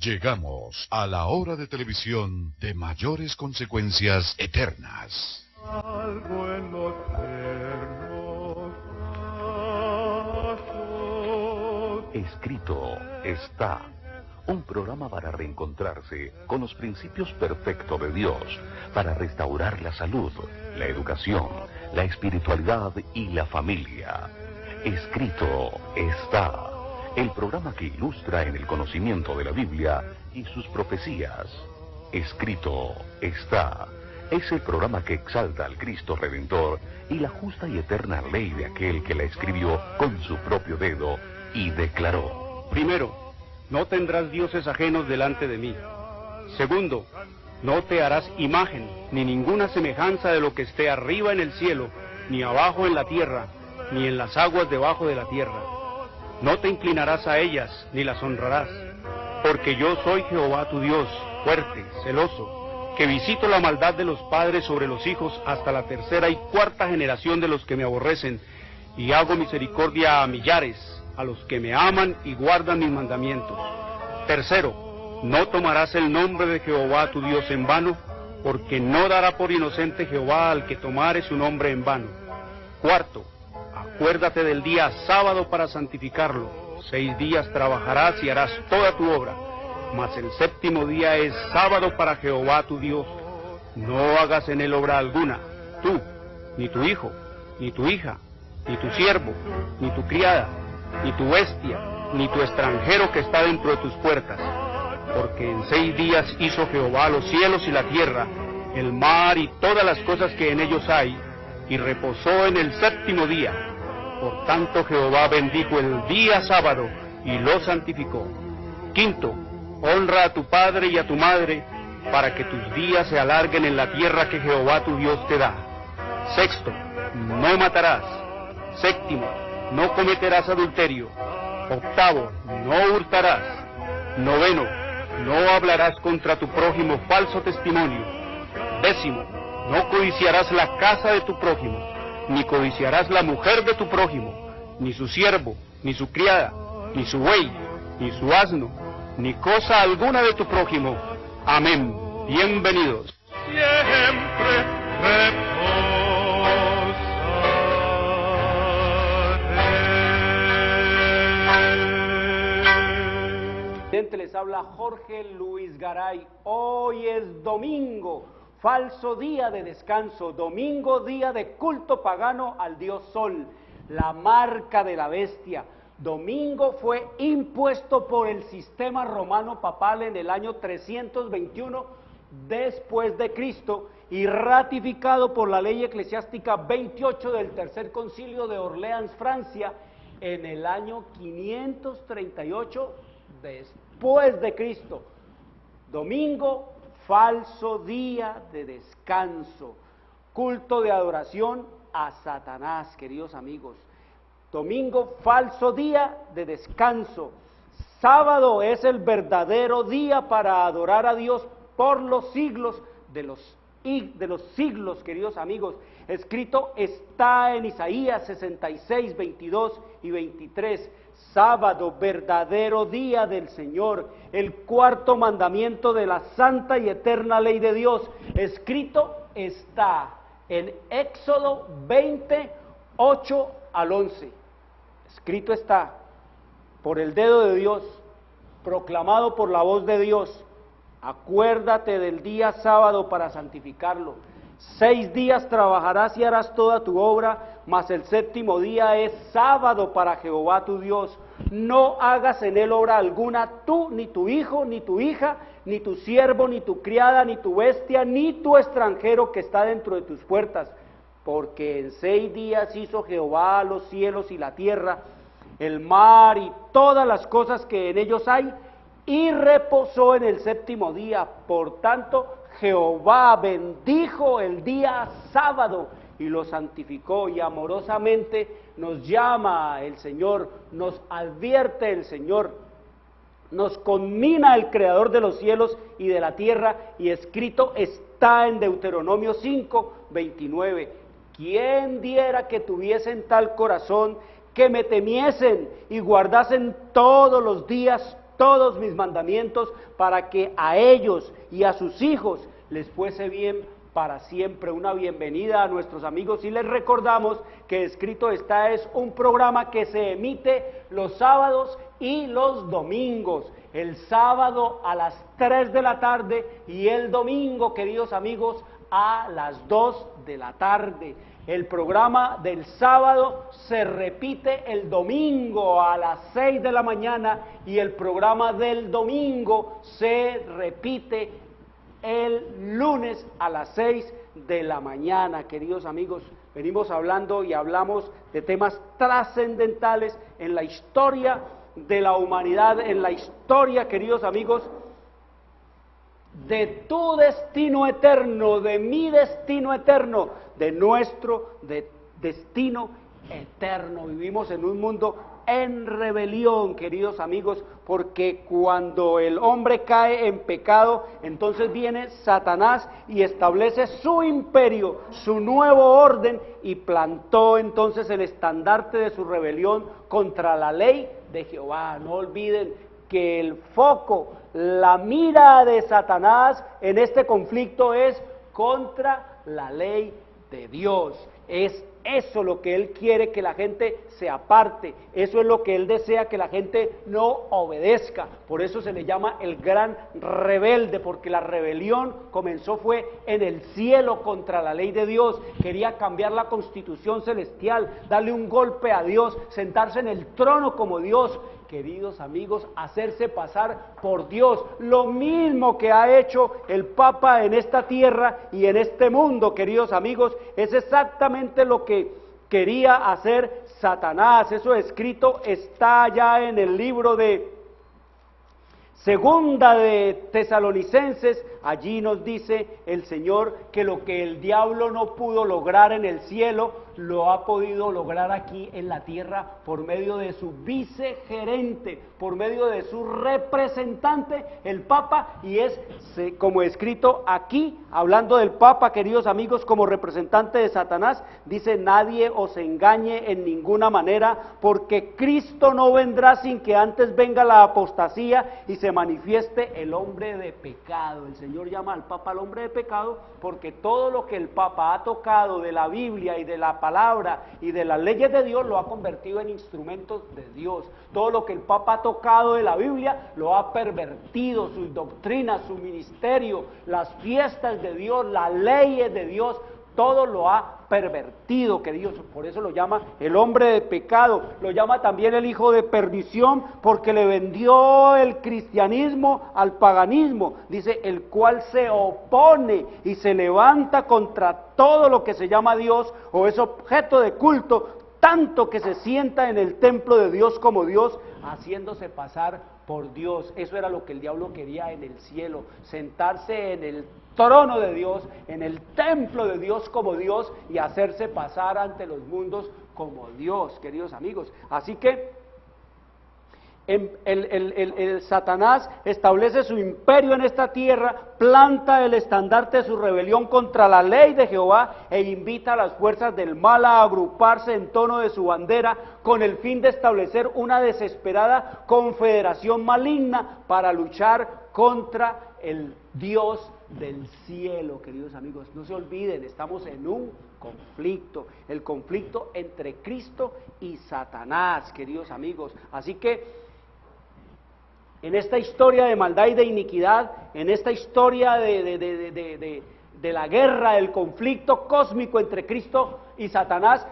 Llegamos a la hora de televisión de mayores consecuencias eternas. Algo en los tiernos brazos. Escrito está. Un programa para reencontrarse con los principios perfectos de Dios, para restaurar la salud, la educación, la espiritualidad y la familia. Escrito está. El programa que ilustra en el conocimiento de la Biblia y sus profecías. Escrito está. Es el programa que exalta al Cristo Redentor y la justa y eterna ley de aquel que la escribió con su propio dedo y declaró. Primero, no tendrás dioses ajenos delante de mí. Segundo, no te harás imagen, ni ninguna semejanza de lo que esté arriba en el cielo, ni abajo en la tierra, ni en las aguas debajo de la tierra. No te inclinarás a ellas, ni las honrarás, porque yo soy Jehová tu Dios, fuerte, celoso, que visito la maldad de los padres sobre los hijos hasta la tercera y cuarta generación de los que me aborrecen, y hago misericordia a millares, a los que me aman y guardan mis mandamientos. Tercero, no tomarás el nombre de Jehová tu Dios en vano, porque no dará por inocente Jehová al que tomare su nombre en vano. Cuarto, acuérdate del día sábado para santificarlo. 6 días trabajarás y harás toda tu obra, mas el séptimo día es sábado para Jehová tu Dios. No hagas en él obra alguna, tú, ni tu hijo, ni tu hija, ni tu siervo, ni tu criada, ni tu bestia, ni tu extranjero que está dentro de tus puertas. Porque en 6 días hizo Jehová los cielos y la tierra, el mar y todas las cosas que en ellos hay, y reposó en el séptimo día. Por tanto Jehová bendijo el día sábado y lo santificó. Quinto, honra a tu padre y a tu madre, para que tus días se alarguen en la tierra que Jehová tu Dios te da. Sexto, no matarás. Séptimo, no cometerás adulterio. Octavo, no hurtarás. Noveno, no hablarás contra tu prójimo falso testimonio. Décimo, no codiciarás la casa de tu prójimo, ni codiciarás la mujer de tu prójimo, ni su siervo, ni su criada, ni su buey, ni su asno, ni cosa alguna de tu prójimo. Amén. Bienvenidos. Siempre Les habla Jorge Luis Garay. Hoy es domingo, falso día de descanso, domingo, día de culto pagano al dios Sol, la marca de la bestia. Domingo fue impuesto por el sistema romano papal en el año 321 después de Cristo y ratificado por la ley eclesiástica 28 del Tercer Concilio de Orleans, Francia, en el año 538 después de Cristo. Domingo, falso día de descanso, culto de adoración a Satanás, queridos amigos. Domingo, falso día de descanso. Sábado es el verdadero día para adorar a Dios por los siglos de los siglos, queridos amigos. Escrito está en Isaías 66, 22 y 23. Sábado, verdadero día del Señor, el cuarto mandamiento de la santa y eterna ley de Dios. Escrito está en Éxodo 20, 8 al 11. Escrito está por el dedo de Dios, proclamado por la voz de Dios. Acuérdate del día sábado para santificarlo. 6 días trabajarás y harás toda tu obra, mas el séptimo día es sábado para Jehová tu Dios. No hagas en él obra alguna, tú, ni tu hijo, ni tu hija, ni tu siervo, ni tu criada, ni tu bestia, ni tu extranjero que está dentro de tus puertas. Porque en 6 días hizo Jehová los cielos y la tierra, el mar y todas las cosas que en ellos hay, y reposó en el séptimo día. Por tanto, Jehová bendijo el día sábado y lo santificó, y amorosamente nos llama el Señor, nos advierte el Señor, nos conmina el Creador de los cielos y de la tierra, y escrito está en Deuteronomio 5, 29. ¿Quién diera que tuviesen tal corazón, que me temiesen y guardasen todos los días todos mis mandamientos para que a ellos y a sus hijos les fuese bien para siempre. Una bienvenida a nuestros amigos y les recordamos que Escrito Está es un programa que se emite los sábados y los domingos. El sábado a las 3 de la tarde y el domingo, queridos amigos, a las 2 de la tarde. El programa del sábado se repite el domingo a las 6 de la mañana y el programa del domingo se repite el lunes a las 6 de la mañana. Queridos amigos, venimos hablando y hablamos de temas trascendentales en la historia de la humanidad, en la historia, queridos amigos, de tu destino eterno, de mi destino eterno, de nuestro destino eterno. Vivimos en un mundo en rebelión, queridos amigos, porque cuando el hombre cae en pecado, entonces viene Satanás y establece su imperio, su nuevo orden, y plantó entonces el estandarte de su rebelión contra la ley de Jehová. No olviden que el foco, la mira de Satanás en este conflicto es contra la ley de Dios. Es eso lo que él quiere que la gente se aparte, eso es lo que él desea que la gente no obedezca. Por eso se le llama el gran rebelde, porque la rebelión fue en el cielo contra la ley de Dios. Quería cambiar la constitución celestial, darle un golpe a Dios, sentarse en el trono como Dios. Queridos amigos, hacerse pasar por Dios, lo mismo que ha hecho el Papa en esta tierra y en este mundo, queridos amigos, es exactamente lo que quería hacer Satanás. Eso escrito está ya en el libro de Segunda de Tesalonicenses. Allí nos dice el Señor que lo que el diablo no pudo lograr en el cielo, lo ha podido lograr aquí en la tierra por medio de su vicegerente, por medio de su representante, el Papa, y es como escrito aquí, hablando del Papa, queridos amigos, como representante de Satanás, dice: nadie os engañe en ninguna manera, porque Cristo no vendrá sin que antes venga la apostasía y se manifieste el hombre de pecado. El Señor llama al Papa el hombre de pecado porque todo lo que el Papa ha tocado de la Biblia y de la palabra y de las leyes de Dios lo ha convertido en instrumentos de Dios. Todo lo que el Papa ha tocado de la Biblia lo ha pervertido, sus doctrinas, su ministerio, las fiestas de Dios, las leyes de Dios, todo lo ha pervertido, queridos. Por eso lo llama el hombre de pecado, lo llama también el hijo de perdición, porque le vendió el cristianismo al paganismo, dice, el cual se opone y se levanta contra todo lo que se llama Dios o es objeto de culto, tanto que se sienta en el templo de Dios como Dios, haciéndose pasar por Dios. Eso era lo que el diablo quería en el cielo, sentarse en el trono de Dios, en el templo de Dios como Dios y hacerse pasar ante los mundos como Dios, queridos amigos. Así que el Satanás establece su imperio en esta tierra, planta el estandarte de su rebelión contra la ley de Jehová e invita a las fuerzas del mal a agruparse en torno de su bandera con el fin de establecer una desesperada confederación maligna para luchar contra el Dios del cielo. Queridos amigos, no se olviden, estamos en un conflicto, el conflicto entre Cristo y Satanás, queridos amigos. Así que en esta historia de maldad y de iniquidad, en esta historia de la guerra, del conflicto cósmico entre Cristo y Satanás,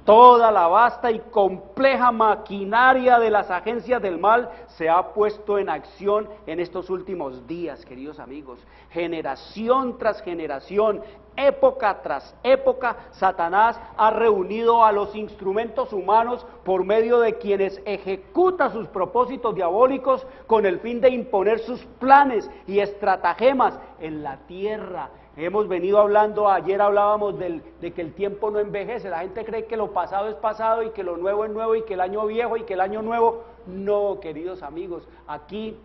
toda la vasta y compleja maquinaria de las agencias del mal se ha puesto en acción en estos últimos días, queridos amigos. Generación tras generación, época tras época, Satanás ha reunido a los instrumentos humanos por medio de quienes ejecuta sus propósitos diabólicos con el fin de imponer sus planes y estratagemas en la tierra. Hemos venido hablando, ayer hablábamos de que el tiempo no envejece. La gente cree que lo pasado es pasado y que lo nuevo es nuevo y que el año viejo y que el año nuevo. No, queridos amigos, aquí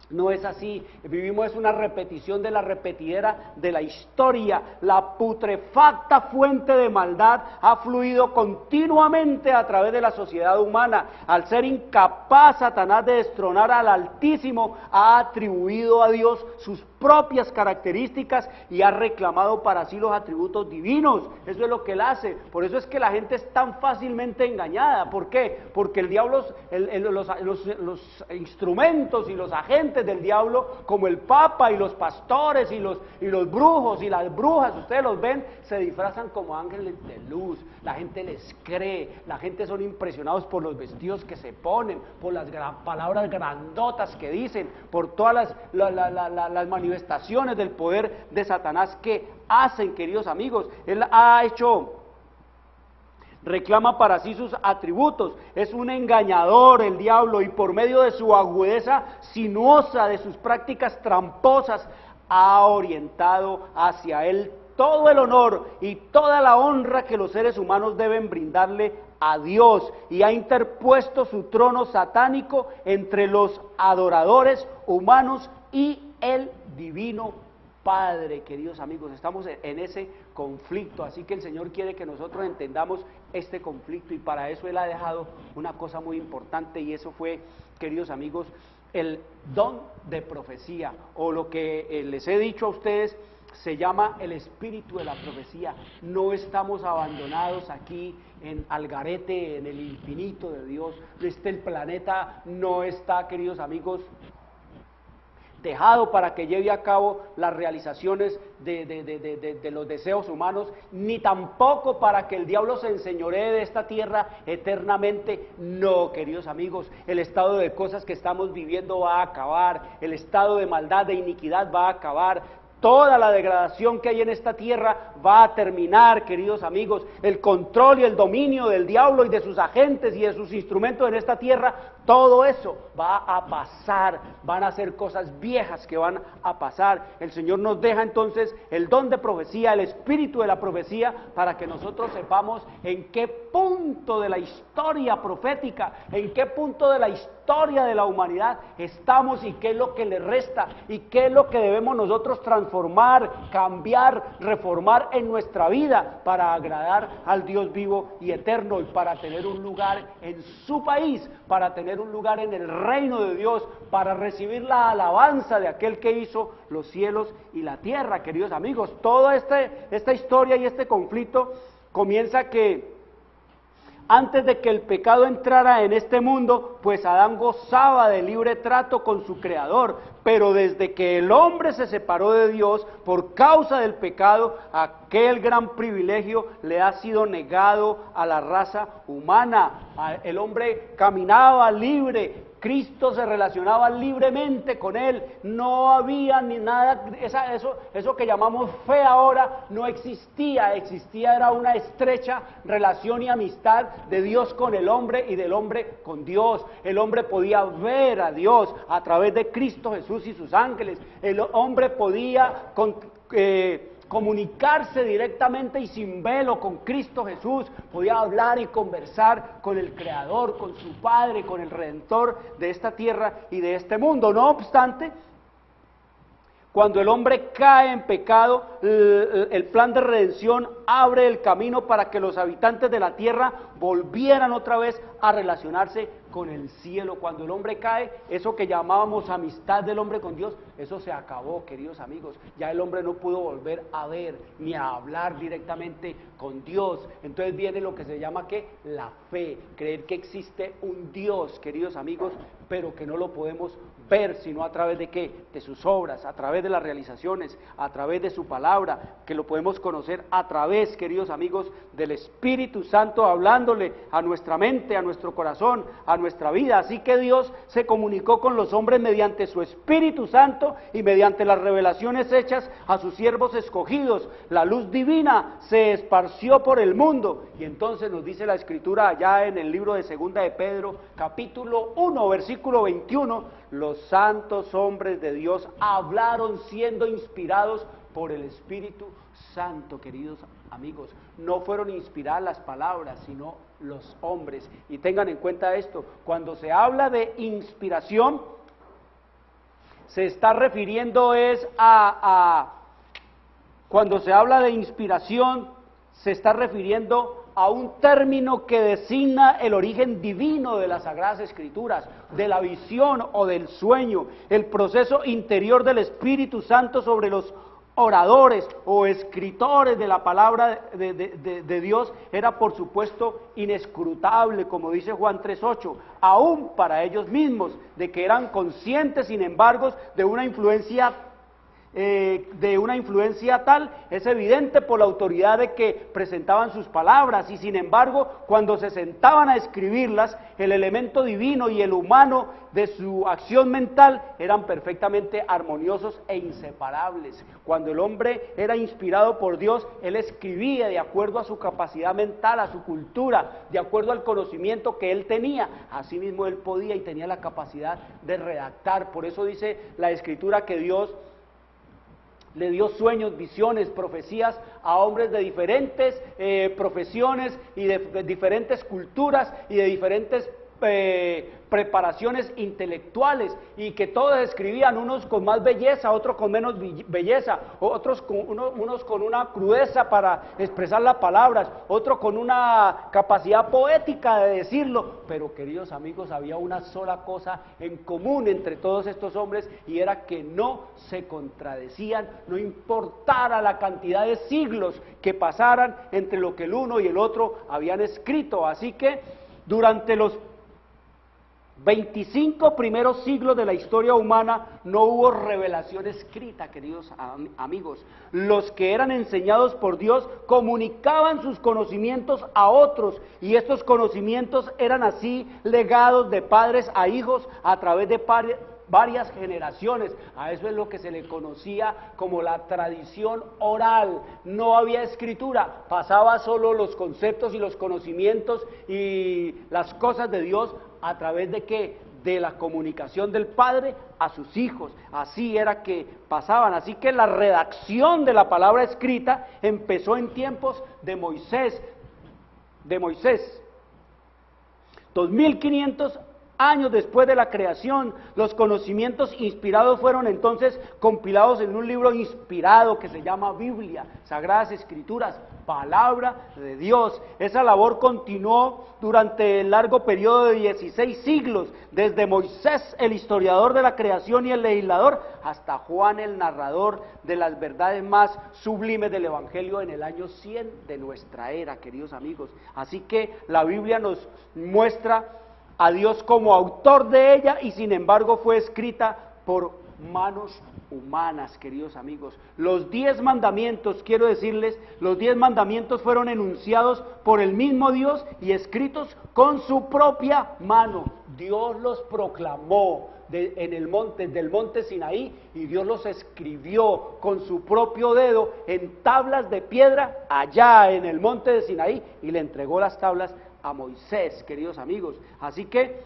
No es así, vivimos es una repetición de la repetidera de la historia. La putrefacta fuente de maldad ha fluido continuamente a través de la sociedad humana. Al ser incapaz Satanás de destronar al Altísimo, ha atribuido a Dios sus propias características y ha reclamado para sí los atributos divinos. Eso es lo que él hace. Por eso es que la gente es tan fácilmente engañada. ¿Por qué? Porque el diablo, los instrumentos y los agentes del diablo, como el Papa y los pastores y los brujos y las brujas, ustedes los ven, se disfrazan como ángeles de luz. La gente les cree, la gente son impresionados por los vestidos que se ponen, por las palabras grandotas que dicen, por todas las manifestaciones del poder de Satanás que hacen, queridos amigos. Él reclama para sí sus atributos, es un engañador el diablo, y por medio de su agudeza sinuosa, de sus prácticas tramposas, ha orientado hacia él todo el honor y toda la honra que los seres humanos deben brindarle a Dios, y ha interpuesto su trono satánico entre los adoradores humanos y el divino Padre. Queridos amigos, estamos en ese conflicto, así que el Señor quiere que nosotros entendamos este conflicto, y para eso Él ha dejado una cosa muy importante, y eso fue, queridos amigos, el don de profecía, o lo que les he dicho a ustedes, se llama el espíritu de la profecía. No estamos abandonados aquí en Algarete, en el infinito de Dios. El planeta no está, queridos amigos, dejado para que lleve a cabo las realizaciones de los deseos humanos, ni tampoco para que el diablo se enseñoree de esta tierra eternamente. No, queridos amigos, el estado de cosas que estamos viviendo va a acabar, el estado de maldad, de iniquidad va a acabar. Toda la degradación que hay en esta tierra va a terminar, queridos amigos. El control y el dominio del diablo y de sus agentes y de sus instrumentos en esta tierra, todo eso va a pasar. Van a ser cosas viejas que van a pasar. El Señor nos deja entonces el don de profecía, el espíritu de la profecía, para que nosotros sepamos en qué punto de la historia profética, en qué punto de la historia de la humanidad estamos, y qué es lo que le resta, y qué es lo que debemos nosotros transformar, cambiar, reformar en nuestra vida para agradar al Dios vivo y eterno, y para tener un lugar en su país, para tener un lugar en el reino de Dios, para recibir la alabanza de aquel que hizo los cielos y la tierra. Queridos amigos, toda esta historia y este conflicto comienza que antes de que el pecado entrara en este mundo, pues Adán gozaba de libre trato con su Creador, pero desde que el hombre se separó de Dios por causa del pecado, aquel gran privilegio le ha sido negado a la raza humana. El hombre caminaba libre, Cristo se relacionaba libremente con él, no había ni nada, eso que llamamos fe ahora no existía, era una estrecha relación y amistad de Dios con el hombre y del hombre con Dios. El hombre podía ver a Dios a través de Cristo Jesús y sus ángeles, el hombre podía comunicarse directamente y sin velo con Cristo Jesús, podía hablar y conversar con el Creador, con su Padre, con el Redentor de esta tierra y de este mundo. No obstante, cuando el hombre cae en pecado, el plan de redención abre el camino para que los habitantes de la tierra volvieran otra vez a relacionarse con el cielo. Cuando el hombre cae, eso que llamábamos amistad del hombre con Dios, eso se acabó, queridos amigos. Ya el hombre no pudo volver a ver ni a hablar directamente con Dios. Entonces viene lo que se llama ¿qué? La fe, creer que existe un Dios, queridos amigos, pero que no lo podemos ver sino a través de ¿qué? De sus obras, a través de las realizaciones, a través de su palabra, que lo podemos conocer a través, queridos amigos, del Espíritu Santo hablándole a nuestra mente, a nuestro corazón, a nuestra vida. Así que Dios se comunicó con los hombres mediante su Espíritu Santo y mediante las revelaciones hechas a sus siervos escogidos. La luz divina se esparció por el mundo, y entonces nos dice la Escritura allá en el libro de Segunda de Pedro, capítulo 1, versículo 21, los santos hombres de Dios hablaron siendo inspirados por el Espíritu Santo. Queridos amigos, no fueron inspiradas las palabras, sino los hombres. Y tengan en cuenta esto, cuando se habla de inspiración, se está refiriendo es cuando se habla de inspiración, se está refiriendo a un término que designa el origen divino de las Sagradas Escrituras, de la visión o del sueño, el proceso interior del Espíritu Santo sobre los oradores o escritores de la palabra de Dios era por supuesto inescrutable, como dice Juan 3:8, aún para ellos mismos, de que eran conscientes sin embargo de una influencia tal, es evidente por la autoridad de que presentaban sus palabras, y sin embargo, cuando se sentaban a escribirlas, el elemento divino y el humano de su acción mental eran perfectamente armoniosos e inseparables. Cuando el hombre era inspirado por Dios, él escribía de acuerdo a su capacidad mental, a su cultura, de acuerdo al conocimiento que él tenía. Asimismo, él podía y tenía la capacidad de redactar. Por eso dice la Escritura que Dios le dio sueños, visiones, profecías a hombres de diferentes profesiones y de diferentes culturas y de diferentes preparaciones intelectuales, y que todos escribían, unos con más belleza, otros con menos belleza, otros unos con una crudeza para expresar las palabras, otros con una capacidad poética de decirlo, pero queridos amigos, había una sola cosa en común entre todos estos hombres, y era que no se contradecían, no importara la cantidad de siglos que pasaran entre lo que el uno y el otro habían escrito. Así que durante los 25 primeros siglos de la historia humana no hubo revelación escrita, queridos amigos. Los que eran enseñados por Dios comunicaban sus conocimientos a otros, y estos conocimientos eran así legados de padres a hijos a través de varias generaciones. A eso es lo que se le conocía como la tradición oral. No había escritura, pasaba solo los conceptos y los conocimientos y las cosas de Dios a través de ¿qué? De la comunicación del padre a sus hijos. Así era que pasaban. Así que la redacción de la palabra escrita empezó en tiempos de Moisés. 2500 años después de la creación, los conocimientos inspirados fueron entonces compilados en un libro inspirado que se llama Biblia, Sagradas Escrituras, palabra de Dios. Esa labor continuó durante el largo periodo de 16 siglos, desde Moisés, el historiador de la creación y el legislador, hasta Juan, el narrador de las verdades más sublimes del Evangelio en el año 100 de nuestra era, queridos amigos. Así que la Biblia nos muestra a Dios como autor de ella, y sin embargo fue escrita por manos humanas, queridos amigos. Los 10 mandamientos, quiero decirles, los 10 mandamientos fueron enunciados por el mismo Dios y escritos con su propia mano. Dios los proclamó desde el monte Sinaí, y Dios los escribió con su propio dedo en tablas de piedra allá en el monte de Sinaí, y le entregó las tablas a Moisés, queridos amigos. Así que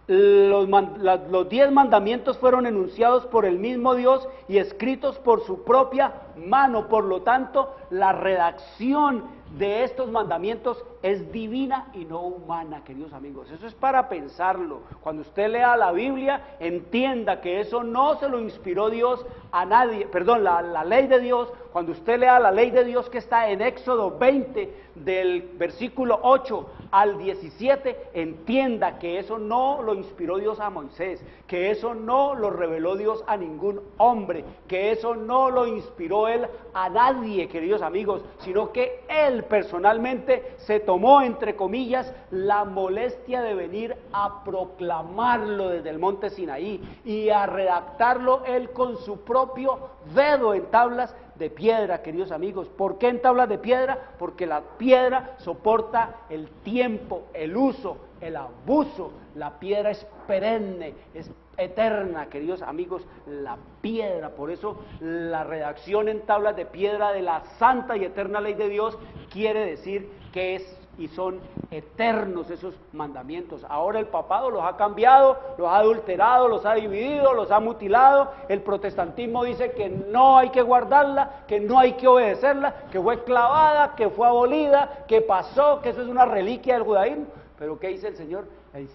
los 10 mandamientos fueron enunciados por el mismo Dios y escritos por su propia mano. Por lo tanto, la redacción de estos mandamientos es divina y no humana, queridos amigos. Eso es para pensarlo. Cuando usted lea la Biblia, entienda que eso no se lo inspiró Dios a nadie, la ley de Dios. Cuando usted lea la ley de Dios que está en Éxodo 20, del versículo 8 al 17, entienda que eso no lo inspiró Dios a Moisés, que eso no lo reveló Dios a ningún hombre, que eso no lo inspiró Él a nadie, queridos amigos, sino que Él personalmente se tomó, entre comillas, la molestia de venir a proclamarlo desde el monte Sinaí y a redactarlo Él con su propio dedo en tablas de piedra, queridos amigos. ¿Por qué en tablas de piedra? Porque la piedra soporta el tiempo, el uso, el abuso. La piedra es perenne, es eterna, queridos amigos, la piedra. Por eso la redacción en tablas de piedra de la santa y eterna ley de Dios quiere decir que es y son eternos esos mandamientos. Ahora el papado los ha cambiado, los ha adulterado, los ha dividido, los ha mutilado. El protestantismo dice que no hay que guardarla, que no hay que obedecerla, que fue clavada, que fue abolida, que pasó, que eso es una reliquia del judaísmo. Pero ¿qué dice el Señor?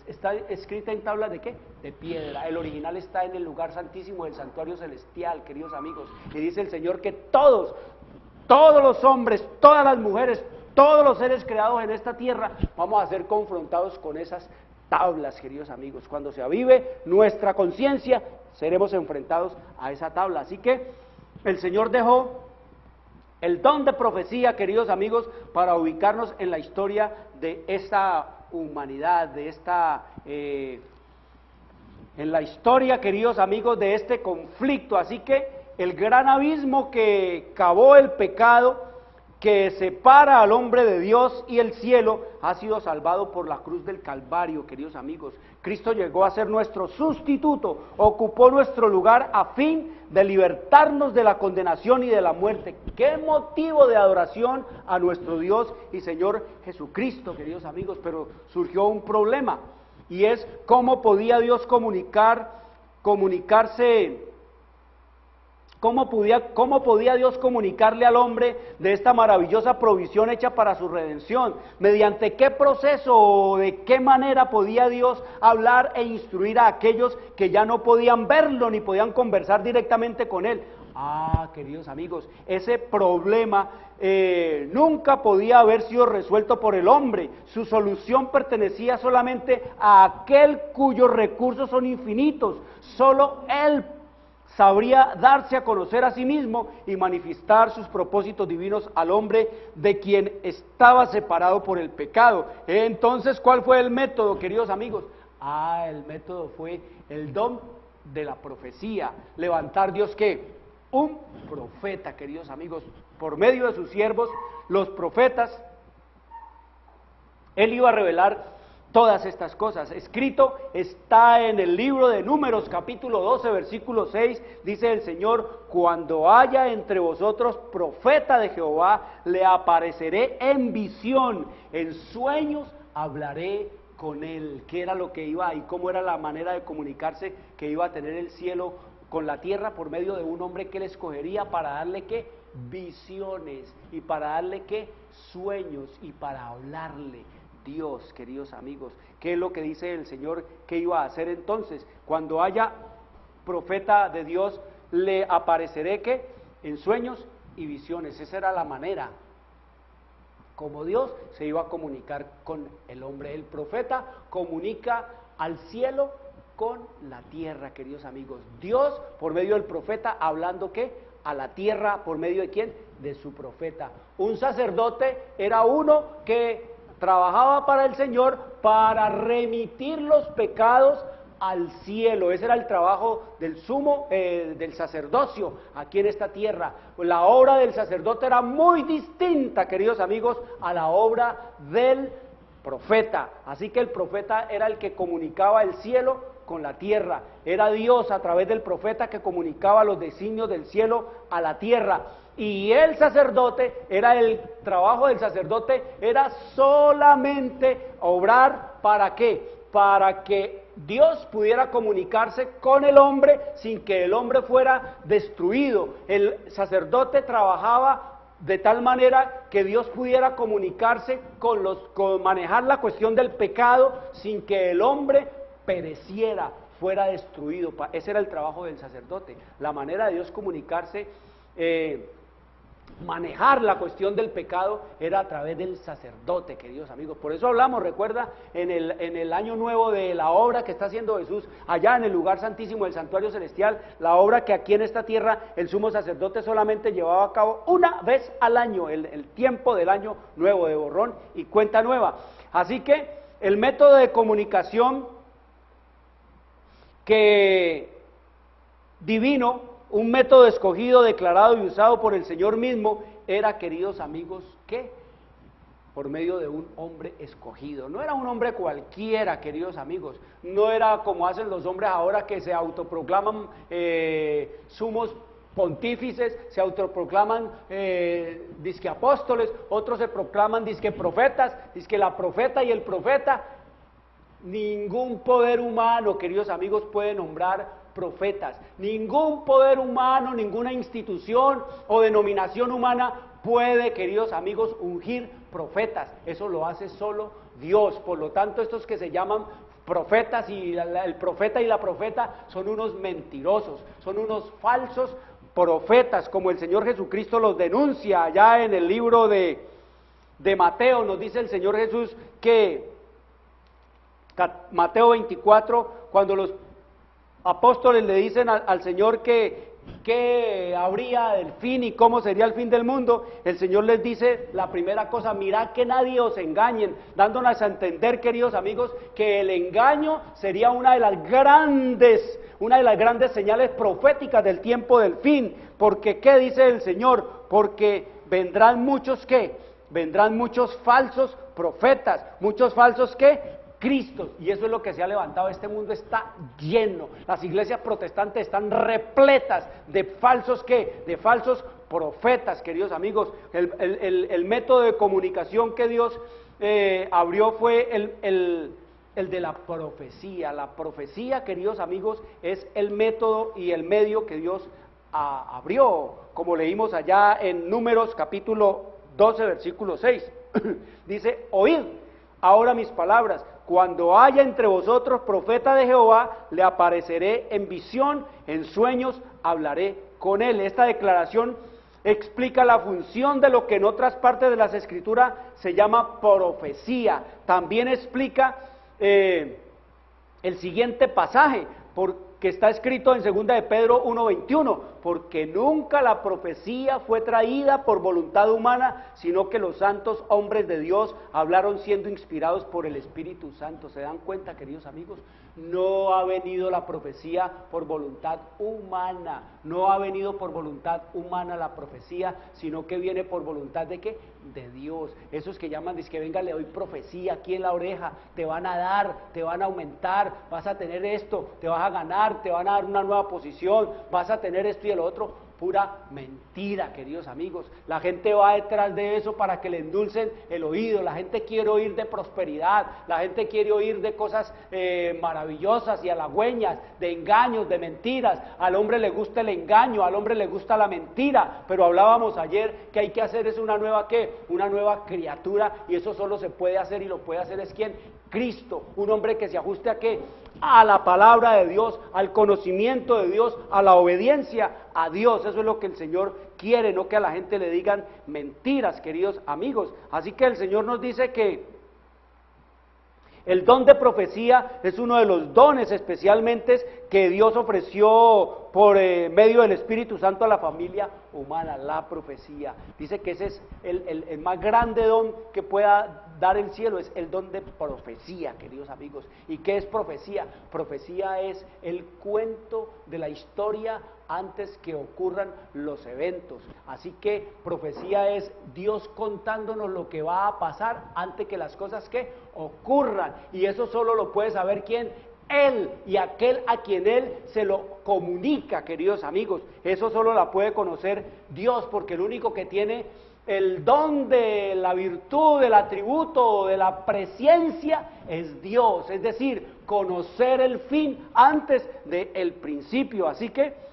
Está escrita en tablas ¿de qué? De piedra. El original está en el lugar santísimo del santuario celestial, queridos amigos. Y dice el Señor que todos los hombres, todas las mujeres, todos los seres creados en esta tierra, vamos a ser confrontados con esas tablas, queridos amigos. Cuando se avive nuestra conciencia, seremos enfrentados a esa tabla. Así que el Señor dejó el don de profecía, queridos amigos, para ubicarnos en la historia de esta humanidad, de esta, en la historia, queridos amigos, de este conflicto. Así que el gran abismo que cavó el pecado, que separa al hombre de Dios y el cielo, ha sido salvado por la cruz del Calvario, queridos amigos. Cristo llegó a ser nuestro sustituto, ocupó nuestro lugar a fin de libertarnos de la condenación y de la muerte. ¡Qué motivo de adoración a nuestro Dios y Señor Jesucristo, queridos amigos! Pero surgió un problema, y es cómo podía Dios comunicarse. ¿Cómo podía Dios comunicarle al hombre de esta maravillosa provisión hecha para su redención? ¿Mediante qué proceso o de qué manera podía Dios hablar e instruir a aquellos que ya no podían verlo ni podían conversar directamente con Él? Queridos amigos, ese problema nunca podía haber sido resuelto por el hombre. Su solución pertenecía solamente a aquel cuyos recursos son infinitos. Solo Él sabría darse a conocer a sí mismo y manifestar sus propósitos divinos al hombre de quien estaba separado por el pecado. Entonces, ¿cuál fue el método, queridos amigos? El método fue el don de la profecía. Levantar Dios, ¿qué? Un profeta, queridos amigos, por medio de sus siervos, los profetas. Él iba a revelar todas estas cosas. Escrito está en el libro de Números, capítulo 12, versículo 6, dice el Señor: cuando haya entre vosotros profeta de Jehová, le apareceré en visión, en sueños hablaré con él. ¿Qué era lo que iba y cómo era la manera de comunicarse que iba a tener el cielo con la tierra? Por medio de un hombre que él escogería para darle ¿qué? Visiones, y para darle ¿qué? Sueños, y para hablarle. Dios, queridos amigos, ¿qué es lo que dice el Señor que iba a hacer entonces? Cuando haya profeta de Dios, le apareceré ¿qué? En sueños y visiones. Esa era la manera como Dios se iba a comunicar con el hombre. El profeta comunica al cielo con la tierra, queridos amigos. Dios, por medio del profeta, hablando ¿qué? A la tierra, ¿por medio de quién? De su profeta. Un sacerdote era uno que trabajaba para el Señor para remitir los pecados al cielo. Ese era el trabajo del del sacerdocio aquí en esta tierra. La obra del sacerdote era muy distinta, queridos amigos, a la obra del profeta. Así que el profeta era el que comunicaba el cielo con la tierra. Era Dios a través del profeta que comunicaba los designios del cielo a la tierra. Y el sacerdote, el trabajo del sacerdote era solamente obrar ¿para qué? Para que Dios pudiera comunicarse con el hombre sin que el hombre fuera destruido. El sacerdote trabajaba de tal manera que Dios pudiera comunicarse con manejar la cuestión del pecado sin que el hombre pereciera, fuera destruido. Ese era el trabajo del sacerdote. La manera de Dios comunicarse, manejar la cuestión del pecado, era a través del sacerdote, queridos amigos. Por eso hablamos, recuerda, en el año nuevo, de la obra que está haciendo Jesús allá en el lugar santísimo del santuario celestial, la obra que aquí en esta tierra el sumo sacerdote solamente llevaba a cabo una vez al año, el tiempo del año nuevo, de borrón y cuenta nueva. Así que el método de comunicación divino, un método escogido, declarado y usado por el Señor mismo, era, queridos amigos, ¿qué? Por medio de un hombre escogido. No era un hombre cualquiera, queridos amigos. No era como hacen los hombres ahora, que se autoproclaman sumos pontífices, se autoproclaman disque apóstoles, otros se proclaman disque profetas, disque la profeta y el profeta. Ningún poder humano, queridos amigos, puede nombrar profetas. Ningún poder humano, ninguna institución o denominación humana puede, queridos amigos, ungir profetas. Eso lo hace solo Dios. Por lo tanto, estos que se llaman profetas y el profeta y la profeta son unos mentirosos, son unos falsos profetas, como el Señor Jesucristo los denuncia allá en el libro de Mateo. Nos dice el Señor Jesús que, Mateo 24, cuando los apóstoles le dicen al Señor que habría del fin y cómo sería el fin del mundo, el Señor les dice la primera cosa: mirad que nadie os engañen, dándonos a entender, queridos amigos, que el engaño sería una de las grandes señales proféticas del tiempo del fin. Porque, ¿qué dice el Señor? Porque vendrán muchos, ¿qué? Vendrán muchos falsos profetas, muchos falsos, ¿qué? Cristos, y eso es lo que se ha levantado. Este mundo está lleno, las iglesias protestantes están repletas de falsos, ¿qué? De falsos profetas, queridos amigos. El método de comunicación que Dios abrió fue el de la profecía. La profecía, queridos amigos, es el método y el medio que Dios abrió, como leímos allá en Números capítulo 12, versículo 6. Dice: oíd ahora mis palabras, cuando haya entre vosotros profeta de Jehová, le apareceré en visión, en sueños hablaré con él. Esta declaración explica la función de lo que en otras partes de las Escrituras se llama profecía. También explica el siguiente pasaje, que está escrito en 2 de Pedro 1:21, porque nunca la profecía fue traída por voluntad humana, sino que los santos hombres de Dios hablaron siendo inspirados por el Espíritu Santo. ¿Se dan cuenta, queridos amigos? No ha venido la profecía por voluntad humana, no ha venido por voluntad humana la profecía, sino que viene por voluntad ¿de qué? De Dios. Esos que llaman, dice que venga, le doy profecía aquí en la oreja, te van a dar, te van a aumentar, vas a tener esto, te vas a ganar, te van a dar una nueva posición, vas a tener esto y el otro. Pura mentira, queridos amigos. La gente va detrás de eso para que le endulcen el oído. La gente quiere oír de prosperidad, la gente quiere oír de cosas maravillosas y halagüeñas, de engaños, de mentiras. Al hombre le gusta el engaño, al hombre le gusta la mentira, pero hablábamos ayer que hay que hacer es una nueva, ¿qué? Una nueva criatura, y eso solo se puede hacer, y lo puede hacer es ¿quién? Cristo, un hombre que se ajuste a ¿qué? A la palabra de Dios, al conocimiento de Dios, a la obediencia a Dios. Eso es lo que el Señor quiere, no que a la gente le digan mentiras, queridos amigos. Así que el Señor nos dice que el don de profecía es uno de los dones especialmente que Dios ofreció por medio del Espíritu Santo a la familia humana, la profecía. Dice que ese es el más grande don que pueda dar el cielo, es el don de profecía, queridos amigos. ¿Y qué es profecía? Profecía es el cuento de la historia antes que ocurran los eventos. Así que profecía es Dios contándonos lo que va a pasar antes que las cosas que ocurran. Y eso solo lo puede saber ¿quién? Él, y aquel a quien Él se lo comunica, queridos amigos. Eso solo la puede conocer Dios, porque el único que tiene el don de la virtud, del atributo, de la presciencia es Dios. Es decir, conocer el fin antes del principio. Así que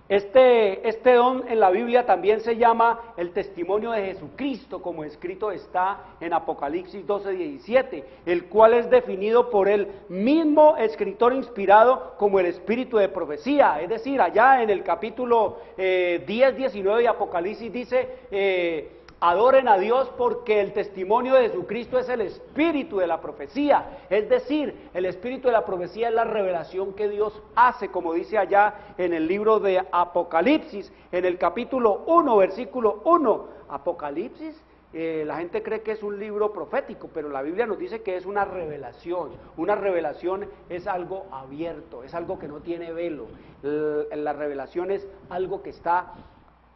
este don en la Biblia también se llama el testimonio de Jesucristo, como escrito está en Apocalipsis 12:17, el cual es definido por el mismo escritor inspirado como el espíritu de profecía. Es decir, allá en el capítulo 10-19 de Apocalipsis dice: adoren a Dios porque el testimonio de Jesucristo es el espíritu de la profecía. Es decir, el espíritu de la profecía es la revelación que Dios hace, como dice allá en el libro de Apocalipsis, en el capítulo 1, versículo 1. Apocalipsis, la gente cree que es un libro profético, pero la Biblia nos dice que es una revelación. Una revelación es algo abierto, es algo que no tiene velo. La revelación es algo que está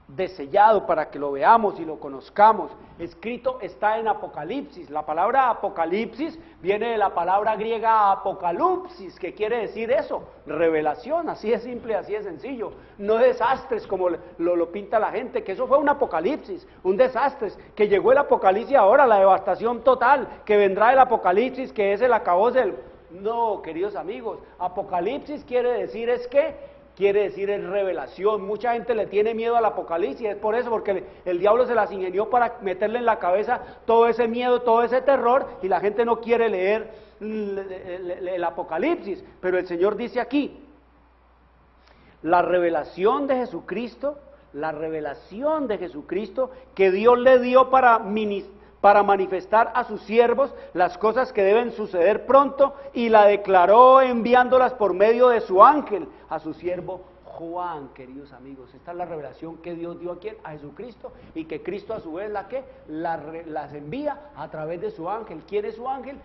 desellado para que lo veamos y lo conozcamos. Escrito está en Apocalipsis. La palabra Apocalipsis viene de la palabra griega apokalupsis, que quiere decir eso, revelación. Así de simple, así de sencillo. No desastres como lo pinta la gente, que eso fue un apocalipsis, un desastre, que llegó el apocalipsis ahora, la devastación total, que vendrá el apocalipsis, que es el acabose del... No, queridos amigos, apocalipsis quiere decir es que quiere decir es revelación. Mucha gente le tiene miedo al apocalipsis, es por eso, porque el diablo se las ingenió para meterle en la cabeza todo ese miedo, todo ese terror, y la gente no quiere leer el Apocalipsis, pero el Señor dice aquí, la revelación de Jesucristo que Dios le dio para manifestar a sus siervos las cosas que deben suceder pronto, y la declaró enviándolas por medio de su ángel a su siervo Juan. Queridos amigos, esta es la revelación que Dios dio a Jesucristo, y que Cristo a su vez las envía a través de su ángel. ¿Quién es su ángel?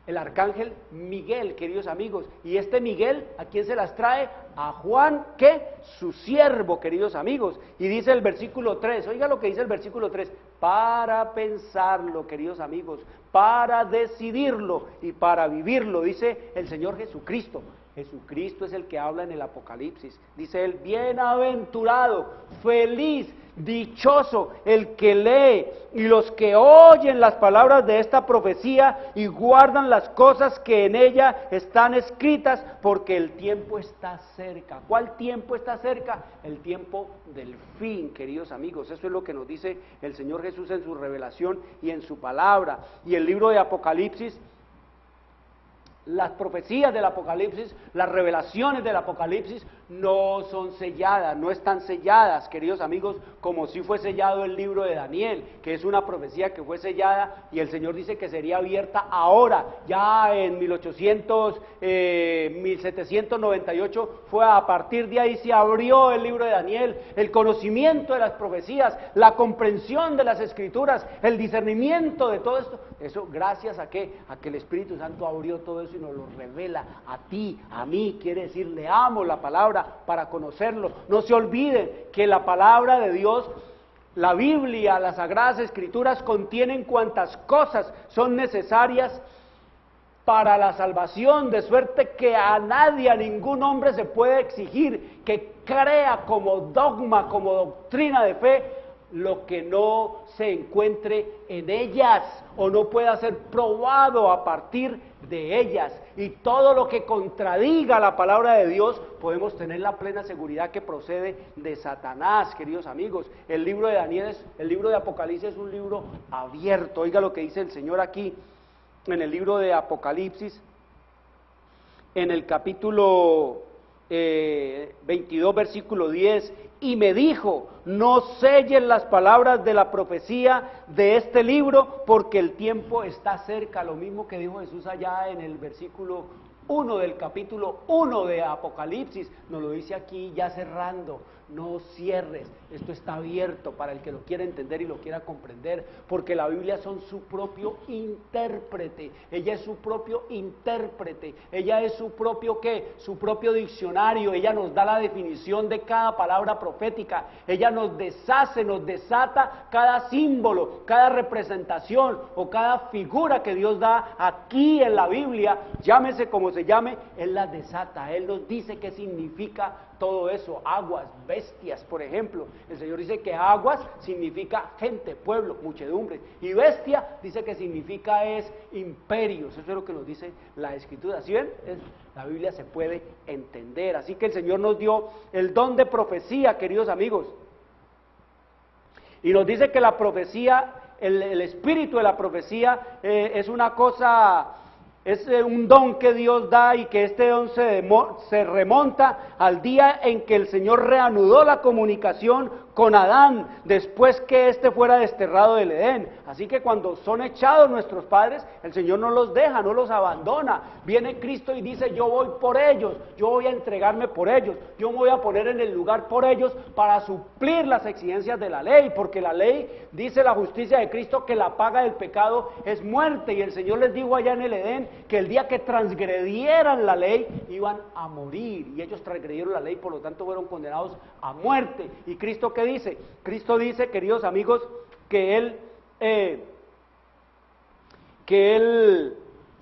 El arcángel Miguel, queridos amigos. Y este Miguel, ¿a quién se las trae? A Juan, ¿qué? Su siervo, queridos amigos. Y dice el versículo 3, oiga lo que dice el versículo 3, para pensarlo, queridos amigos, para decidirlo y para vivirlo, dice el Señor Jesucristo. Jesucristo es el que habla en el Apocalipsis. Dice él, bienaventurado, feliz, dichoso el que lee y los que oyen las palabras de esta profecía y guardan las cosas que en ella están escritas, porque el tiempo está cerca. ¿Cuál tiempo está cerca? El tiempo del fin, queridos amigos. Eso es lo que nos dice el Señor Jesús en su revelación y en su palabra. Y el libro de Apocalipsis, las profecías del Apocalipsis, las revelaciones del Apocalipsis no son selladas, no están selladas, queridos amigos, como si fue sellado el libro de Daniel, que es una profecía que fue sellada y el Señor dice que sería abierta ahora. Ya en 1798 fue a partir de ahí se abrió el libro de Daniel, el conocimiento de las profecías, la comprensión de las escrituras, el discernimiento de todo esto. Eso gracias a que el Espíritu Santo abrió todo eso y nos lo revela a ti, a mí. Quiere decir, leamos la palabra para conocerlo. No se olviden que la palabra de Dios, la Biblia, las Sagradas Escrituras contienen cuantas cosas son necesarias para la salvación, de suerte que a nadie, a ningún hombre se puede exigir que crea como dogma, como doctrina de fe, lo que no se encuentre en ellas o no pueda ser probado a partir de ellas. Y todo lo que contradiga la palabra de Dios, podemos tener la plena seguridad que procede de Satanás, queridos amigos. El libro de Daniel, el libro de Apocalipsis es un libro abierto. Oiga lo que dice el Señor aquí en el libro de Apocalipsis, en el capítulo 22, versículo 10, y me dijo, no selles las palabras de la profecía de este libro, porque el tiempo está cerca. Lo mismo que dijo Jesús allá en el versículo 1 del capítulo 1 de Apocalipsis, nos lo dice aquí ya cerrando. No cierres, esto está abierto para el que lo quiera entender y lo quiera comprender, porque la Biblia son su propio intérprete, ella es su propio intérprete, ella es su propio ¿qué? Su propio diccionario. Ella nos da la definición de cada palabra profética, ella nos deshace, nos desata cada símbolo, cada representación o cada figura que Dios da aquí en la Biblia, llámese como se llame, Él las desata, Él nos dice qué significa todo eso. Aguas, bestias, por ejemplo. El Señor dice que aguas significa gente, pueblo, muchedumbre, y bestia dice que significa es imperios. Eso es lo que nos dice la Escritura. ¿Sí ven? La Biblia se puede entender. Así que el Señor nos dio el don de profecía, queridos amigos, y nos dice que la profecía, el espíritu de la profecía es una cosa, es un don que Dios da, y que este don se remonta al día en que el Señor reanudó la comunicación con Adán, después que éste fuera desterrado del Edén. Así que cuando son echados nuestros padres, el Señor no los deja, no los abandona. Viene Cristo y dice, yo voy por ellos, yo voy a entregarme por ellos, yo me voy a poner en el lugar por ellos para suplir las exigencias de la ley, porque la ley dice, la justicia de Cristo, que la paga del pecado es muerte, y el Señor les dijo allá en el Edén que el día que transgredieran la ley iban a morir, y ellos transgredieron la ley, por lo tanto fueron condenados a muerte. ¿Y Cristo qué dice? Cristo dice, queridos amigos, que Él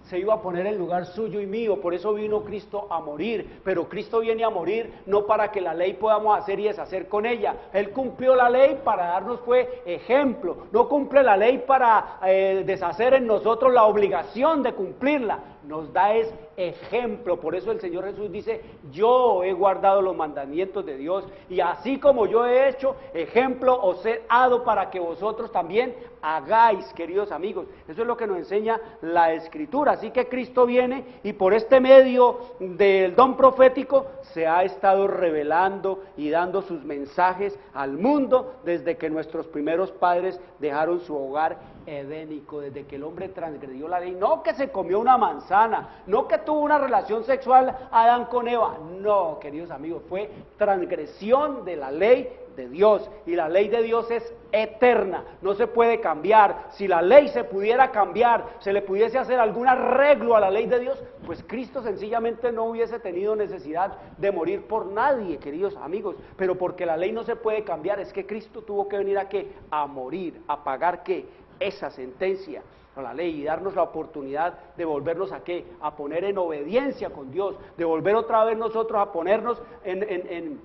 se iba a poner en lugar suyo y mío. Por eso vino Cristo a morir. Pero Cristo viene a morir no para que la ley podamos hacer y deshacer con ella. Él cumplió la ley para darnos fue ejemplo. No cumple la ley para deshacer en nosotros la obligación de cumplirla. nos da es ejemplo. Por eso el Señor Jesús dice, yo he guardado los mandamientos de Dios, y así como yo he hecho, ejemplo os he dado para que vosotros también hagáis, queridos amigos. Eso es lo que nos enseña la Escritura. Así que Cristo viene y por este medio del don profético se ha estado revelando y dando sus mensajes al mundo desde que nuestros primeros padres dejaron su hogar edénico, desde que el hombre transgredió la ley. No que se comió una manzana, no que tuvo una relación sexual Adán con Eva, no, queridos amigos, fue transgresión de la ley de Dios, y la ley de Dios es eterna, no se puede cambiar. Si la ley se pudiera cambiar, se le pudiese hacer algún arreglo a la ley de Dios, pues Cristo sencillamente no hubiese tenido necesidad de morir por nadie, queridos amigos. Pero porque la ley no se puede cambiar, es que Cristo tuvo que venir a ¿qué? A morir, a pagar ¿qué? Esa sentencia a la ley, y darnos la oportunidad de volvernos a ¿qué? A poner en obediencia con Dios, de volver otra vez nosotros a ponernos en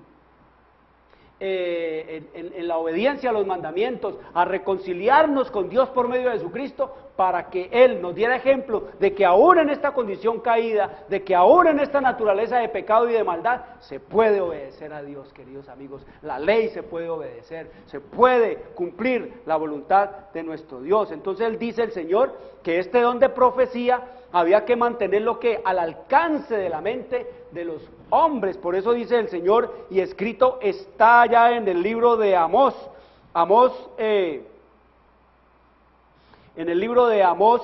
la obediencia a los mandamientos, a reconciliarnos con Dios por medio de Jesucristo, para que Él nos diera ejemplo de que aún en esta condición caída, de que aún en esta naturaleza de pecado y de maldad, se puede obedecer a Dios, queridos amigos. La ley se puede obedecer, se puede cumplir la voluntad de nuestro Dios. Entonces Él dice, el Señor, que este don de profecía había que mantenerlo ¿qué? Al alcance de la mente de los hombres. Por eso dice el Señor, y escrito está ya en el libro de Amós, en el libro de Amós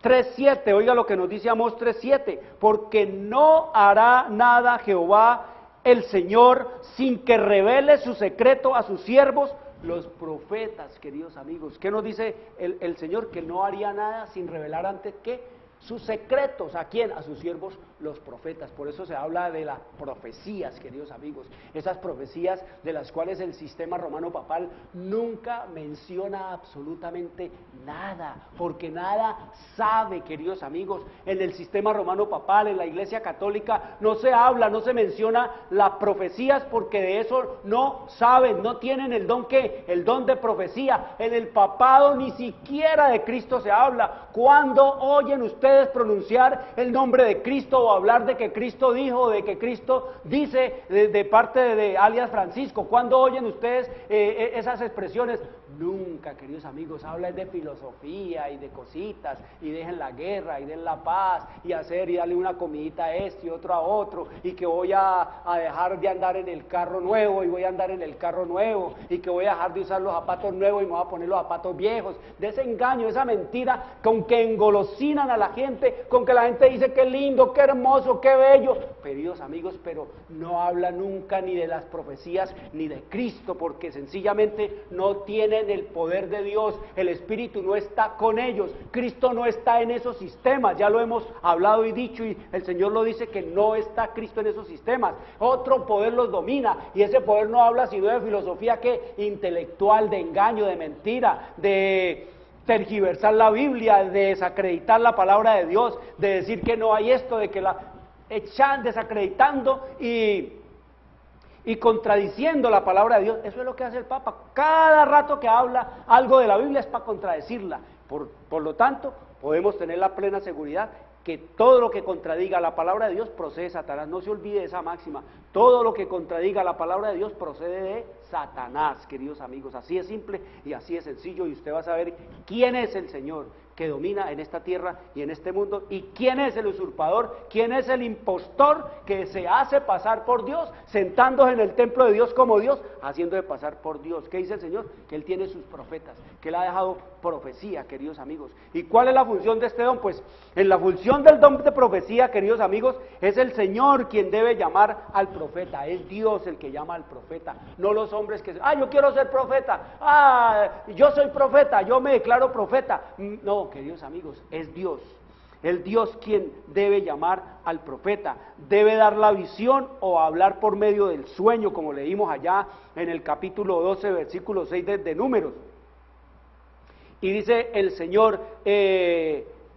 3:7, oiga lo que nos dice Amós 3:7, porque no hará nada Jehová el Señor sin que revele su secreto a sus siervos, los profetas, queridos amigos. ¿Qué nos dice el Señor? Que no haría nada sin revelar antes ¿qué? Sus secretos. ¿A quién? A sus siervos, los profetas. Por eso se habla de las profecías, queridos amigos. Esas profecías de las cuales el sistema romano papal nunca menciona absolutamente nada, porque nada sabe, queridos amigos. En el sistema romano papal, en la Iglesia Católica, no se habla, no se menciona las profecías, porque de eso no saben, no tienen el don ¿qué? El don de profecía. En el papado ni siquiera de Cristo se habla. ¿Cuándo oyen ustedes pronunciar el nombre de Cristo, o hablar de que Cristo dijo, de que Cristo dice de parte de alias Francisco? ¿Cuándo oyen ustedes esas expresiones? Nunca, queridos amigos. Hablan de filosofía y de cositas, y dejen la guerra y den la paz, y hacer y darle una comidita a este y otro a otro, y que voy a dejar de andar en el carro nuevo y voy a andar en el carro nuevo, y que voy a dejar de usar los zapatos nuevos y me voy a poner los zapatos viejos. De ese engaño, esa mentira con que engolosinan a la gente, con que la gente dice qué lindo, qué hermoso, qué bello, queridos amigos, pero no habla nunca ni de las profecías ni de Cristo, porque sencillamente no tienen el poder de Dios. El Espíritu no está con ellos, Cristo no está en esos sistemas. Ya lo hemos hablado y dicho, y el Señor lo dice, que no está Cristo en esos sistemas. Otro poder los domina, y ese poder no habla sino de filosofía ¿qué? Intelectual, de engaño, de mentira, de tergiversar la Biblia, de desacreditar la palabra de Dios, de decir que no hay esto, de que la echan desacreditando y contradiciendo la palabra de Dios. Eso es lo que hace el Papa. Cada rato que habla algo de la Biblia es para contradecirla. Por lo tanto, podemos tener la plena seguridad que todo lo que contradiga la palabra de Dios procede de Satanás. No se olvide de esa máxima. Todo lo que contradiga la palabra de Dios procede de Satanás, queridos amigos. Así es simple y así es sencillo, y usted va a saber quién es el Señor que domina en esta tierra y en este mundo, y quién es el usurpador, quién es el impostor que se hace pasar por Dios, sentándose en el templo de Dios como Dios, haciendo de pasar por Dios. ¿Qué dice el Señor? Que Él tiene sus profetas, que Él ha dejado profecía, queridos amigos. ¿Y cuál es la función de este don? Pues en la función del don de profecía, queridos amigos, es el Señor quien debe llamar al profeta. Es Dios el que llama al profeta, no los hombres que yo quiero ser profeta, yo soy profeta, yo me declaro profeta. No, queridos amigos, es Dios, el Dios quien debe llamar al profeta, debe dar la visión o hablar por medio del sueño, como leímos allá en el capítulo 12, versículo 6 de Números. Y dice el Señor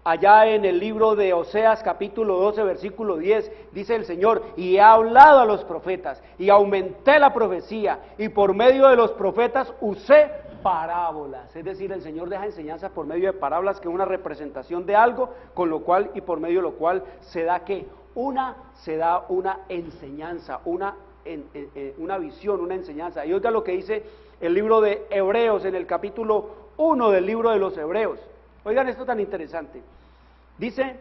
allá en el libro de Oseas, capítulo 12, versículo 10, dice el Señor: y he hablado a los profetas, y aumenté la profecía, y por medio de los profetas usé parábolas, es decir, el Señor deja enseñanzas por medio de parábolas, que es una representación de algo, con lo cual y por medio de lo cual se da una enseñanza, una visión, una enseñanza. Y oiga lo que dice el libro de Hebreos, en el capítulo 1 del libro de los Hebreos. Oigan esto tan interesante. Dice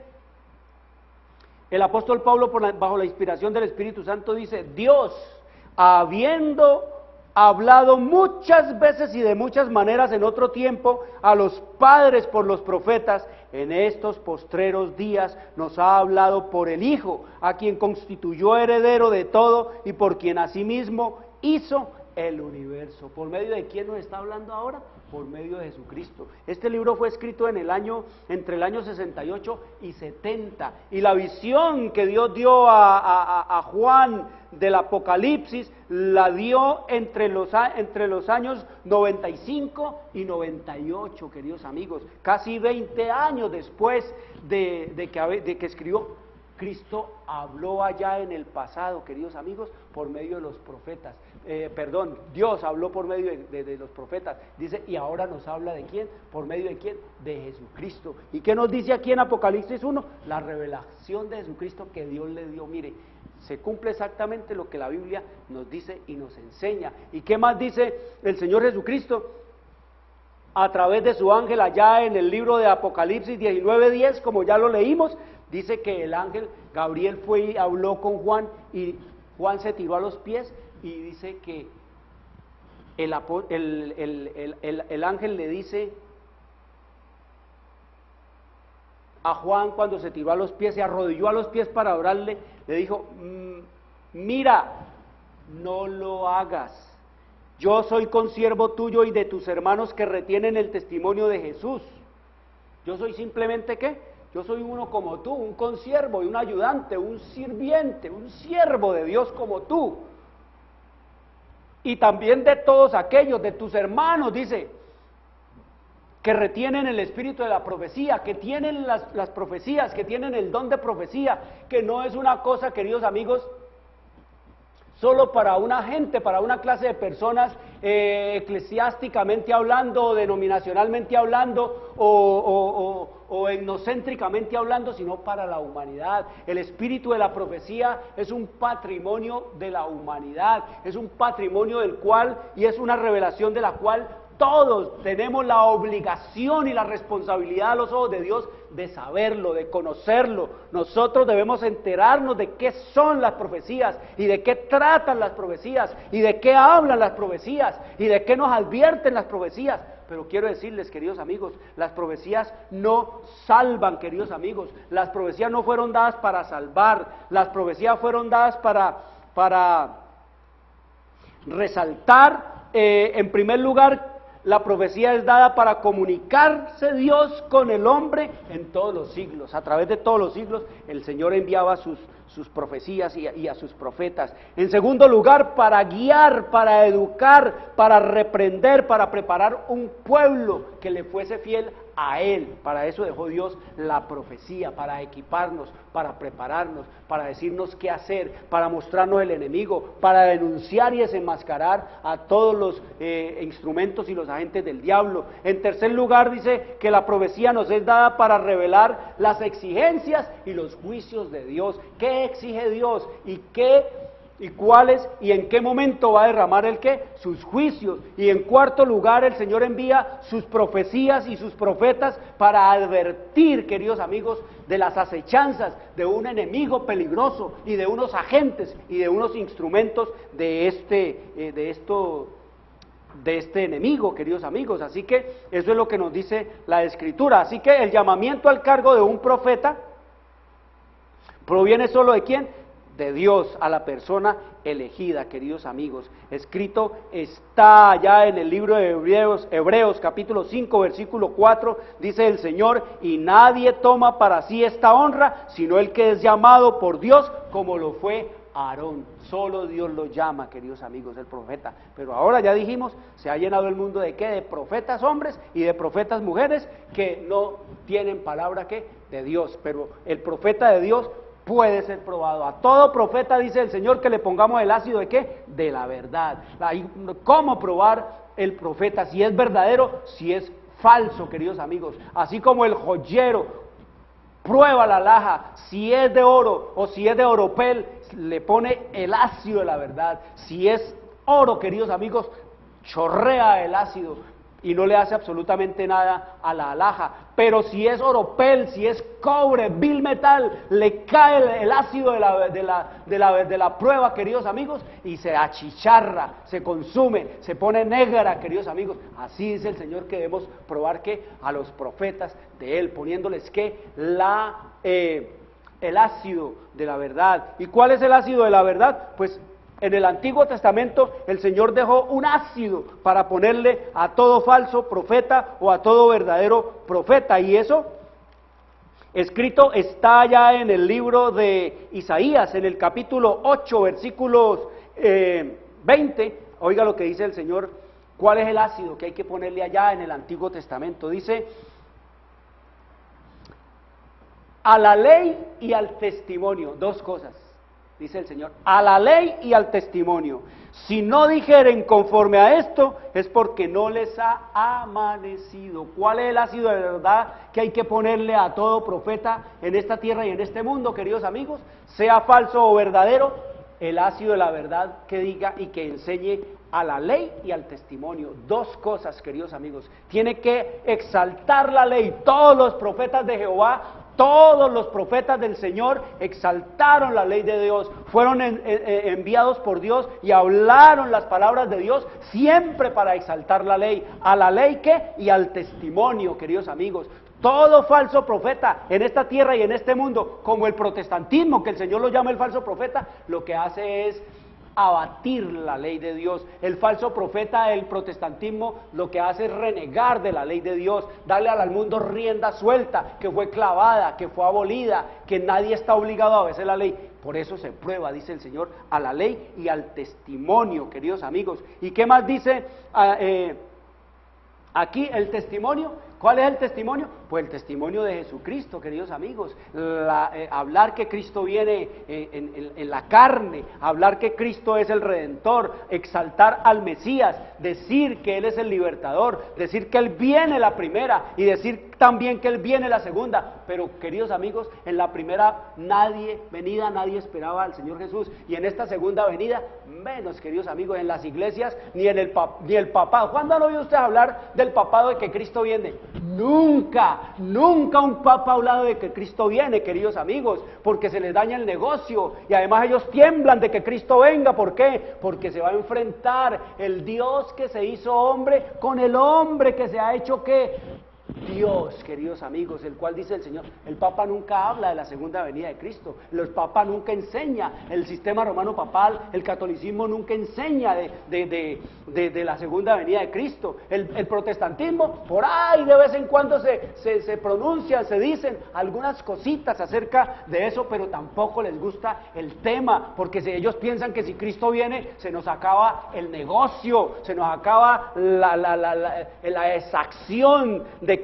el apóstol Pablo, bajo la inspiración del Espíritu Santo, dice: Dios, habiendo hablado muchas veces y de muchas maneras en otro tiempo a los padres por los profetas, en estos postreros días nos ha hablado por el Hijo, a quien constituyó heredero de todo y por quien asimismo hizo el universo. ¿Por medio de quién nos está hablando ahora? Por medio de Jesucristo. Este libro fue escrito entre el año 68 y 70, y la visión que Dios dio a Juan del Apocalipsis la dio entre los años 95 y 98, queridos amigos, casi 20 años después de que escribió. Cristo habló allá en el pasado, queridos amigos, por medio de los profetas. Dios habló por medio de los profetas. Dice, y ahora nos habla ¿de quién? ¿Por medio de quién? De Jesucristo. ¿Y qué nos dice aquí en Apocalipsis 1? La revelación de Jesucristo que Dios le dio. Mire, se cumple exactamente lo que la Biblia nos dice y nos enseña. ¿Y qué más dice el Señor Jesucristo? A través de su ángel allá en el libro de Apocalipsis 19:10, como ya lo leímos, dice que el ángel Gabriel fue y habló con Juan, y Juan se tiró a los pies, y dice que el ángel le dice a Juan, cuando se tiró a los pies, se arrodilló a los pies para orarle, le dijo: mira, no lo hagas. Yo soy consiervo tuyo y de tus hermanos que retienen el testimonio de Jesús. Yo soy simplemente, ¿qué? Yo soy uno como tú, un consiervo y un ayudante, un sirviente, un siervo de Dios como tú. Y también de todos aquellos, de tus hermanos, dice, que retienen el espíritu de la profecía, que tienen las profecías, que tienen el don de profecía, que no es una cosa, queridos amigos, solo para una gente, para una clase de personas, eclesiásticamente hablando, denominacionalmente hablando, o etnocéntricamente hablando, sino para la humanidad. El espíritu de la profecía es un patrimonio de la humanidad, es un patrimonio del cual, y es una revelación de la cual todos tenemos la obligación y la responsabilidad a los ojos de Dios de saberlo, de conocerlo. Nosotros debemos enterarnos de qué son las profecías y de qué tratan las profecías y de qué hablan las profecías y de qué nos advierten las profecías. Pero quiero decirles, queridos amigos, las profecías no salvan, queridos amigos. Las profecías no fueron dadas para salvar, las profecías fueron dadas para resaltar, en primer lugar, la profecía es dada para comunicarse Dios con el hombre en todos los siglos. A través de todos los siglos el Señor enviaba sus profecías y a sus profetas. En segundo lugar, para guiar, para educar, para reprender, para preparar un pueblo que le fuese fiel a Él. Para eso dejó Dios la profecía, para equiparnos, para prepararnos, para decirnos qué hacer, para mostrarnos el enemigo, para denunciar y desenmascarar a todos los instrumentos y los agentes del diablo. En tercer lugar, dice que la profecía nos es dada para revelar las exigencias y los juicios de Dios. ¿Qué exige Dios? ¿Y cuáles y en qué momento va a derramar el qué? Sus juicios. Y en cuarto lugar, el Señor envía sus profecías y sus profetas para advertir, queridos amigos, de las acechanzas de un enemigo peligroso y de unos agentes y de unos instrumentos de este enemigo, queridos amigos. Así que eso es lo que nos dice la Escritura. Así que el llamamiento al cargo de un profeta proviene solo ¿de quién? De Dios, a la persona elegida, queridos amigos. Escrito está allá en el libro de Hebreos capítulo 5, versículo 4, dice el Señor: y nadie toma para sí esta honra, sino el que es llamado por Dios, como lo fue Aarón. Solo Dios lo llama, queridos amigos, el profeta. Pero ahora ya dijimos, se ha llenado el mundo ¿de qué? De profetas hombres y de profetas mujeres que no tienen palabra ¿qué? De Dios. Pero el profeta de Dios puede ser probado. A todo profeta dice el Señor que le pongamos el ácido ¿de qué? De la verdad. ¿Cómo probar el profeta? Si es verdadero, si es falso, queridos amigos. Así como el joyero prueba la alhaja, si es de oro o si es de oropel, le pone el ácido de la verdad. Si es oro, queridos amigos, chorrea el ácido y no le hace absolutamente nada a la alhaja. Pero si es oropel, si es cobre, vil metal, le cae el ácido de la prueba, queridos amigos, y se achicharra, se consume, se pone negra, queridos amigos. Así dice el Señor que debemos probar que a los profetas de Él, poniéndoles que el ácido de la verdad. ¿Y cuál es el ácido de la verdad? Pues en el Antiguo Testamento el Señor dejó un ácido para ponerle a todo falso profeta o a todo verdadero profeta, y eso escrito está ya en el libro de Isaías, en el capítulo 8, versículos 20, oiga lo que dice el Señor, cuál es el ácido que hay que ponerle allá en el Antiguo Testamento. Dice: a la ley y al testimonio, dos cosas. Dice el Señor, a la ley y al testimonio. Si no dijeren conforme a esto, es porque no les ha amanecido. ¿Cuál es el ácido de verdad que hay que ponerle a todo profeta en esta tierra y en este mundo, queridos amigos? Sea falso o verdadero, el ácido de la verdad que diga y que enseñe a la ley y al testimonio. Dos cosas, queridos amigos. Tiene que exaltar la ley. Todos los profetas de Jehová, todos los profetas del Señor exaltaron la ley de Dios, fueron enviados por Dios y hablaron las palabras de Dios siempre para exaltar la ley. ¿A la ley qué? Y al testimonio, queridos amigos. Todo falso profeta en esta tierra y en este mundo, como el protestantismo, que el Señor lo llama el falso profeta, lo que hace es abatir la ley de Dios. El falso profeta, el protestantismo, lo que hace es renegar de la ley de Dios, darle al mundo rienda suelta, que fue clavada, que fue abolida, que nadie está obligado a obedecer la ley. Por eso se prueba, dice el Señor, a la ley y al testimonio, queridos amigos. ¿Y qué más dice aquí el testimonio? ¿Cuál es el testimonio? Pues el testimonio de Jesucristo, queridos amigos. Hablar que Cristo viene en la carne, hablar que Cristo es el Redentor, exaltar al Mesías, decir que Él es el libertador, decir que Él viene la primera y decir también que Él viene la segunda. Pero, queridos amigos, en la primera venida nadie esperaba al Señor Jesús, y en esta segunda venida menos, queridos amigos. En las iglesias ni el papado. ¿Cuándo han oído ustedes hablar del papado, de que Cristo viene? Nunca un papa ha hablado de que Cristo viene, queridos amigos, porque se les daña el negocio, y además ellos tiemblan de que Cristo venga. ¿Por qué? Porque se va a enfrentar el Dios que se hizo hombre con el hombre que se ha hecho ¿qué? Dios, queridos amigos, el cual dice el Señor. El Papa nunca habla de la segunda venida de Cristo, el Papa nunca enseña, el sistema romano papal, el catolicismo nunca enseña de la segunda venida de Cristo. El protestantismo, por ahí de vez en cuando se pronuncian, se dicen algunas cositas acerca de eso, pero tampoco les gusta el tema, porque si ellos piensan que si Cristo viene, se nos acaba el negocio, se nos acaba la exacción de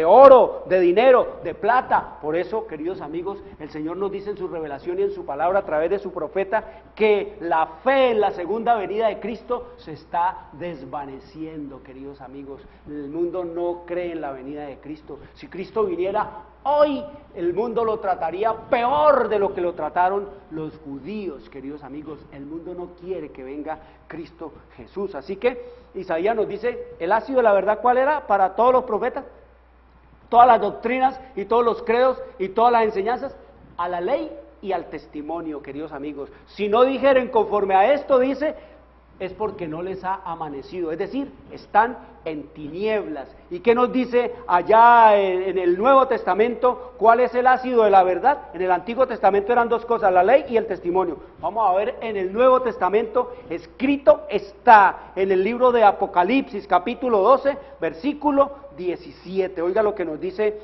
oro, de dinero, de plata. Por eso, queridos amigos, el Señor nos dice en su revelación y en su palabra a través de su profeta que la fe en la segunda venida de Cristo se está desvaneciendo, queridos amigos. El mundo no cree en la venida de Cristo. Si Cristo viniera hoy, el mundo lo trataría peor de lo que lo trataron los judíos, queridos amigos. El mundo no quiere que venga Cristo Jesús. Así que Isaías nos dice, el ácido de la verdad, ¿cuál era para todos los profetas? Todas las doctrinas y todos los credos y todas las enseñanzas, a la ley y al testimonio, queridos amigos. Si no dijeren conforme a esto, dice, es porque no les ha amanecido, es decir, están en tinieblas. ¿Y qué nos dice allá en el Nuevo Testamento? ¿Cuál es el ácido de la verdad? En el Antiguo Testamento eran dos cosas, la ley y el testimonio. Vamos a ver en el Nuevo Testamento, escrito está en el libro de Apocalipsis, capítulo 12, versículo 17. Oiga lo que nos dice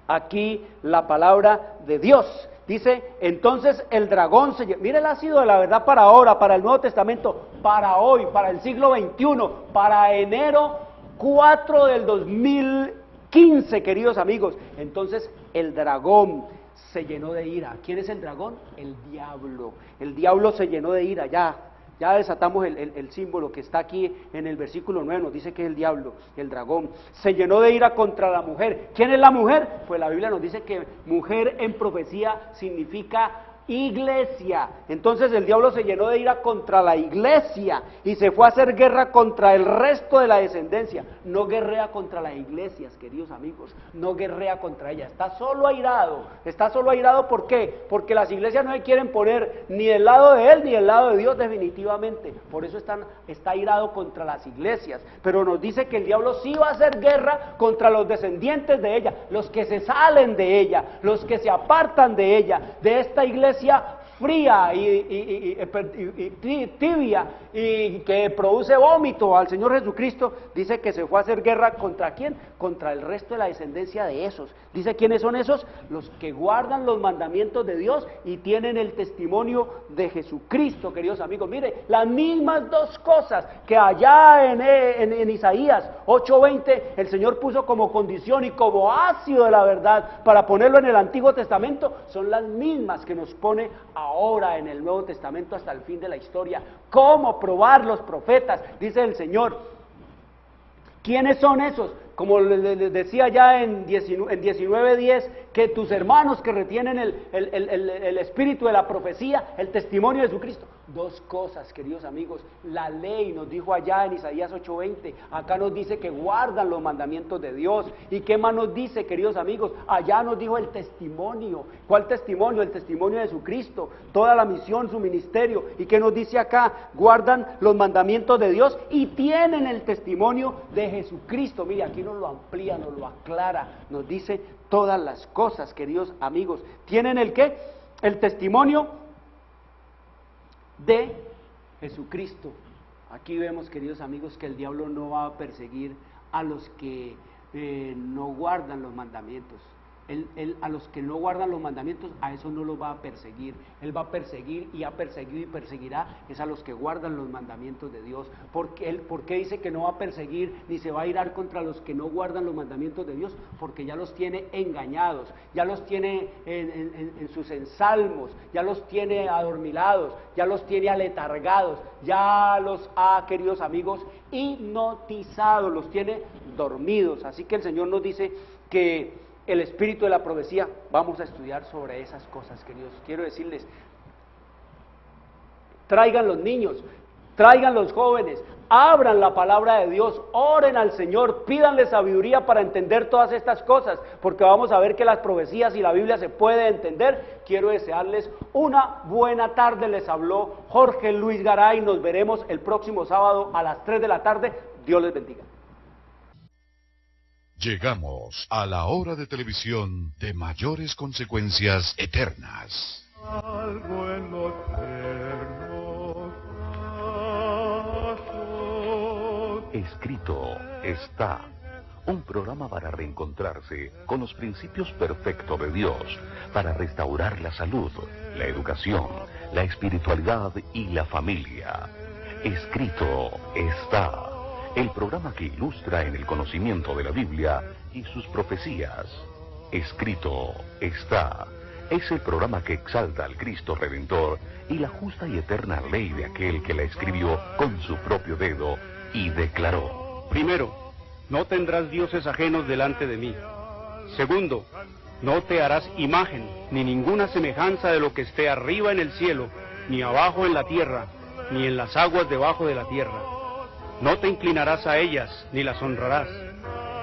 aquí la palabra de Dios. Dice, entonces el dragón mire el ácido de la verdad para ahora, para el Nuevo Testamento, para hoy, para el siglo XXI, para enero 4 del 2015, queridos amigos. Entonces el dragón se llenó de ira. ¿Quién es el dragón? El diablo. El diablo se llenó de ira, ya desatamos el símbolo que está aquí en el versículo 9, nos dice que es el diablo, el dragón. Se llenó de ira contra la mujer. ¿Quién es la mujer? Pues la Biblia nos dice que mujer en profecía significa iglesia. Entonces el diablo se llenó de ira contra la iglesia y se fue a hacer guerra contra el resto de la descendencia. No guerrea contra las iglesias, queridos amigos, no guerrea contra ellas, está solo airado. ¿Por qué? Porque las iglesias no se quieren poner ni del lado de él ni del lado de Dios definitivamente, por eso está airado contra las iglesias. Pero nos dice que el diablo sí va a hacer guerra contra los descendientes de ella, los que se salen de ella, los que se apartan de ella, de esta iglesia fría y tibia y que produce vómito al Señor Jesucristo. Dice que se fue a hacer guerra ¿contra quién? Contra el resto de la descendencia de esos. Dice, ¿quiénes son esos? Los que guardan los mandamientos de Dios y tienen el testimonio de Jesucristo, queridos amigos. Mire, las mismas dos cosas que allá en Isaías 8:20 el Señor puso como condición y como ácido de la verdad para ponerlo en el Antiguo Testamento, son las mismas que nos pone ahora en el Nuevo Testamento hasta el fin de la historia. ¿Cómo probar los profetas? Dice el Señor. ¿Quiénes son esos? Como les decía ya en 19:10, que tus hermanos que retienen el espíritu de la profecía, el testimonio de Jesucristo. Dos cosas, queridos amigos, la ley nos dijo allá en Isaías 8:20, acá nos dice que guardan los mandamientos de Dios. ¿Y qué más nos dice, queridos amigos? Allá nos dijo el testimonio. ¿Cuál testimonio? El testimonio de Jesucristo, toda la misión, su ministerio. ¿Y qué nos dice acá? Guardan los mandamientos de Dios y tienen el testimonio de Jesucristo. Mire, aquí nos lo amplía, nos lo aclara, nos dice todas las cosas, queridos amigos. ¿Tienen el qué? El testimonio de Jesucristo. Aquí vemos, queridos amigos, que el diablo no va a perseguir a los que no guardan los mandamientos. Él a los que no guardan los mandamientos, a eso no los va a perseguir. Él va a perseguir y ha perseguido y perseguirá es a los que guardan los mandamientos de Dios. ¿Por qué dice que no va a perseguir ni se va a irar contra los que no guardan los mandamientos de Dios? Porque ya los tiene engañados, ya los tiene en sus ensalmos, ya los tiene adormilados, ya los tiene aletargados, ya los ha, queridos amigos, hipnotizados, los tiene dormidos. Así que el Señor nos dice que el espíritu de la profecía, vamos a estudiar sobre esas cosas, queridos. Quiero decirles, traigan los niños, traigan los jóvenes, abran la palabra de Dios, oren al Señor, pídanle sabiduría para entender todas estas cosas, porque vamos a ver que las profecías y la Biblia se puede entender. Quiero desearles una buena tarde. Les habló Jorge Luis Garay. Nos veremos el próximo sábado a las 3 de la tarde. Dios les bendiga. Llegamos a la hora de televisión de mayores consecuencias eternas. Algo en los tiernos brazos. Escrito está. Un programa para reencontrarse con los principios perfectos de Dios, para restaurar la salud, la educación, la espiritualidad y la familia. Escrito está. El programa que ilustra en el conocimiento de la Biblia y sus profecías. Escrito está. Es el programa que exalta al Cristo Redentor y la justa y eterna ley de aquel que la escribió con su propio dedo y declaró. Primero, no tendrás dioses ajenos delante de mí. Segundo, no te harás imagen, ni ninguna semejanza de lo que esté arriba en el cielo, ni abajo en la tierra, ni en las aguas debajo de la tierra. No te inclinarás a ellas, ni las honrarás,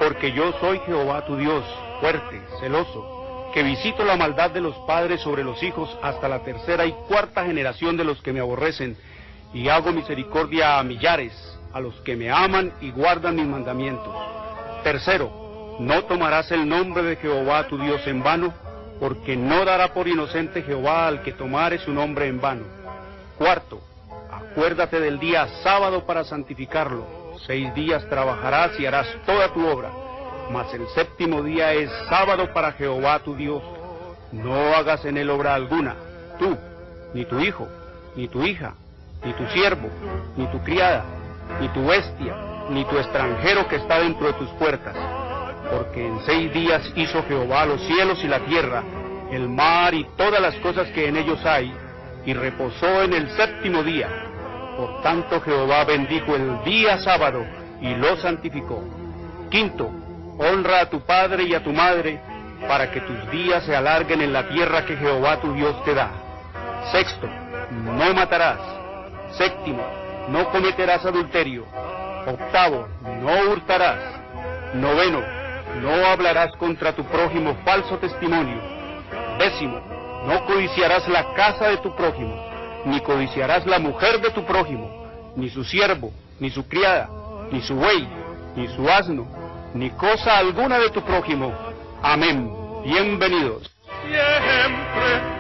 porque yo soy Jehová tu Dios, fuerte, celoso, que visito la maldad de los padres sobre los hijos hasta la tercera y cuarta generación de los que me aborrecen, y hago misericordia a millares, a los que me aman y guardan mis mandamientos. Tercero, no tomarás el nombre de Jehová tu Dios en vano, porque no dará por inocente Jehová al que tomare su nombre en vano. Cuarto, acuérdate del día sábado para santificarlo. 6 días trabajarás y harás toda tu obra, mas el séptimo día es sábado para Jehová tu Dios. No hagas en él obra alguna, tú, ni tu hijo, ni tu hija, ni tu siervo, ni tu criada, ni tu bestia, ni tu extranjero que está dentro de tus puertas. Porque en 6 días hizo Jehová los cielos y la tierra, el mar y todas las cosas que en ellos hay, y reposó en el séptimo día. Por tanto Jehová bendijo el día sábado y lo santificó. Quinto, honra a tu padre y a tu madre, para que tus días se alarguen en la tierra que Jehová tu Dios te da. Sexto, no matarás. Séptimo, no cometerás adulterio. Octavo, no hurtarás. Noveno, no hablarás contra tu prójimo falso testimonio. Décimo, no codiciarás la casa de tu prójimo, ni codiciarás la mujer de tu prójimo, ni su siervo, ni su criada, ni su buey, ni su asno, ni cosa alguna de tu prójimo. Amén. Bienvenidos. Siempre